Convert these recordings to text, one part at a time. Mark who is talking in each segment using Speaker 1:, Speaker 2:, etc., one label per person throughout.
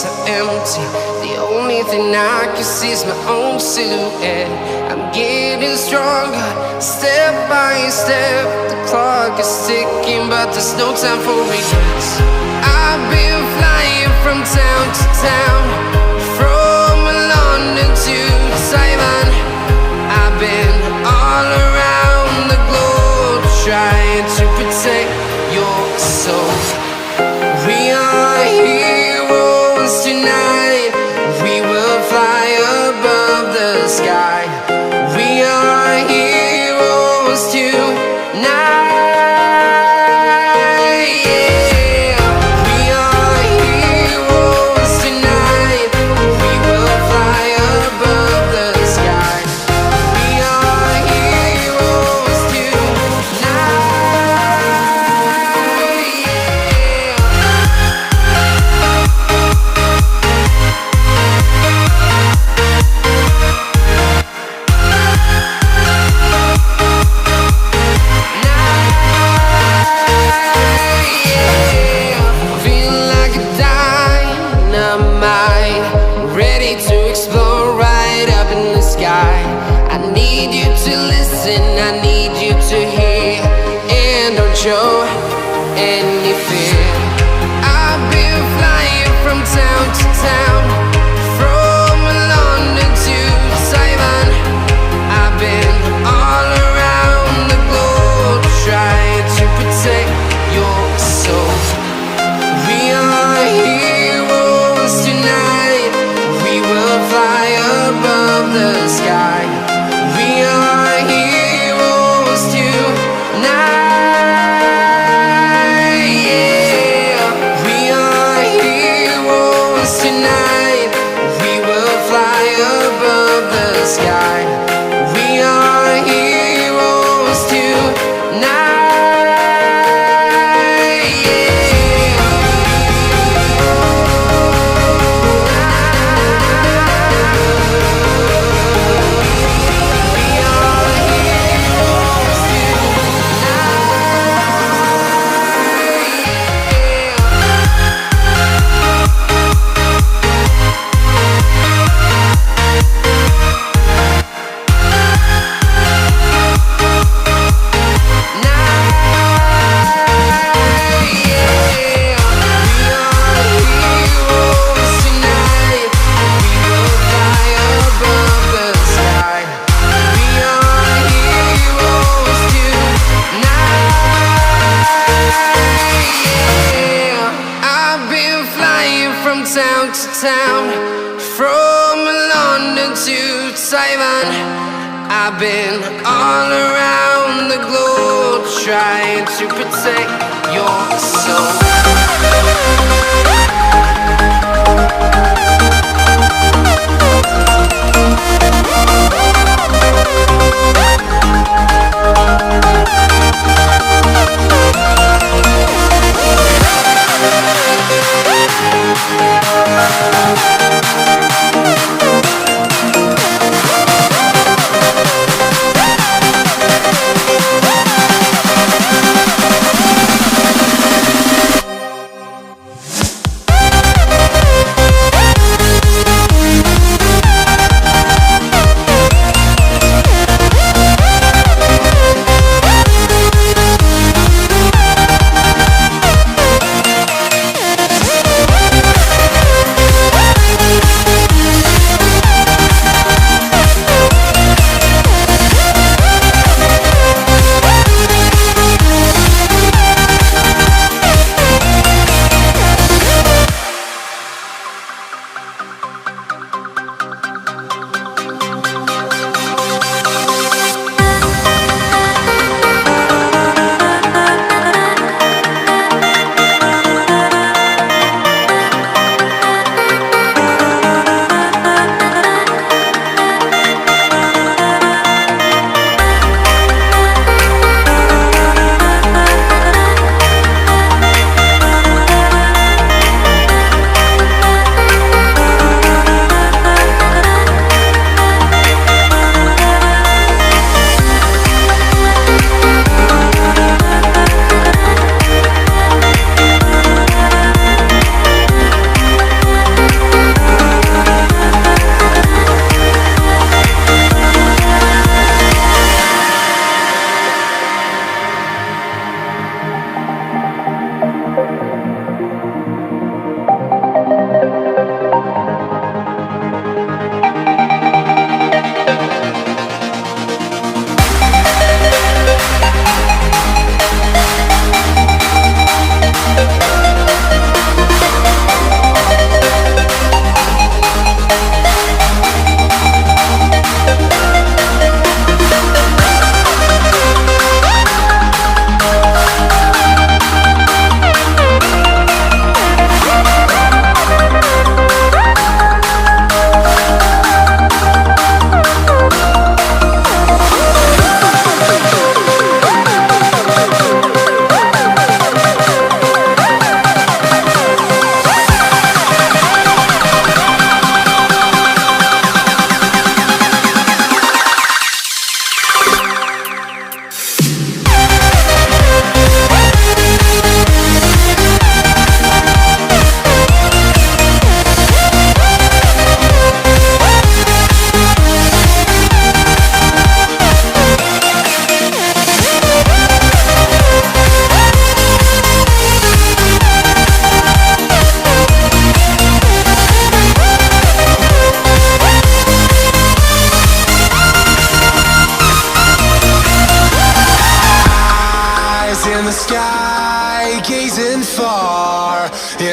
Speaker 1: so empty. The only thing I can see is my own silhouette. I'm getting stronger, step by step. The clock is ticking, but there's no time for regrets. I've been flying from town to town, from London to Taiwan. I've been all around the globe, trying to protect your soul. We are heroes tonight. We will fly above the sky. We are heroes tonight. Yeah. We are heroes tonight. We will fly above the sky. We are heroes tonight. Feeling like a dynamite, ready to explore right up in the sky. I need you to listen, I need you to hear, and don't show any fear. I've been flying from town to town, from London to Taiwan. I've been all around the globe, trying to protect your soul. We are heroes tonight. We will fly above the sky. We are heroes tonight. Yeah. We are heroes tonight. We will fly above the sky. We are heroes tonight. Town to town, from London to Taiwan. I've been all around the globe, trying to protect your soul.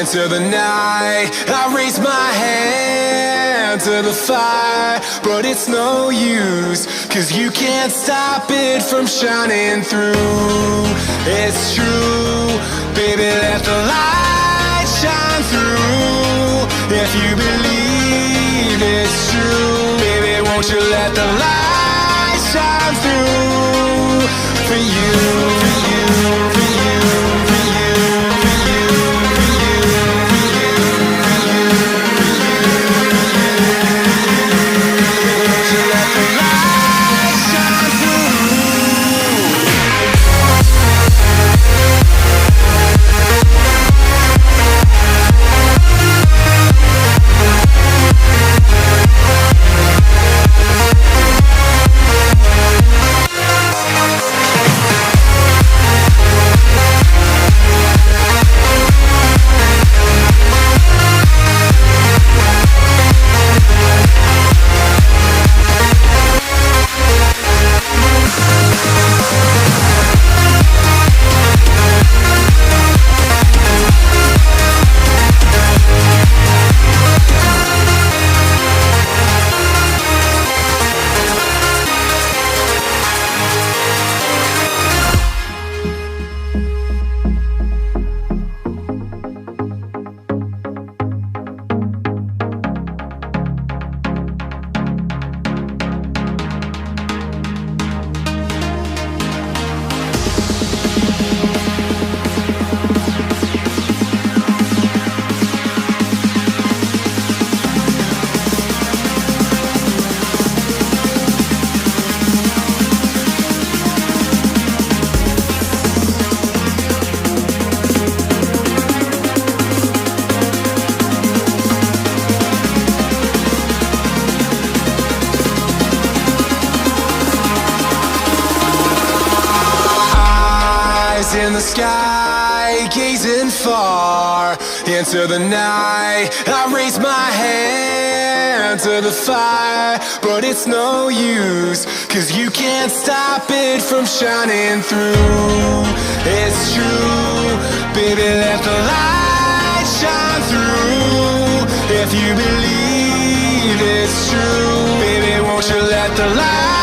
Speaker 1: into the night. I raise my hand to the fire, but it's no use, 'cause you can't stop it from shining through. It's true, baby, let the light shine through. If you believe it's true, baby, won't you let the light shine through for you, for you, for you, for you, for you, for you, for you, for you, won't you let the light shine through? In the sky, gazing far into the night. I raise my hand to the fire, but it's no use, 'cause you can't stop it from shining through. It's true, baby, let the light shine through. If you believe it's true, baby, won't you let the light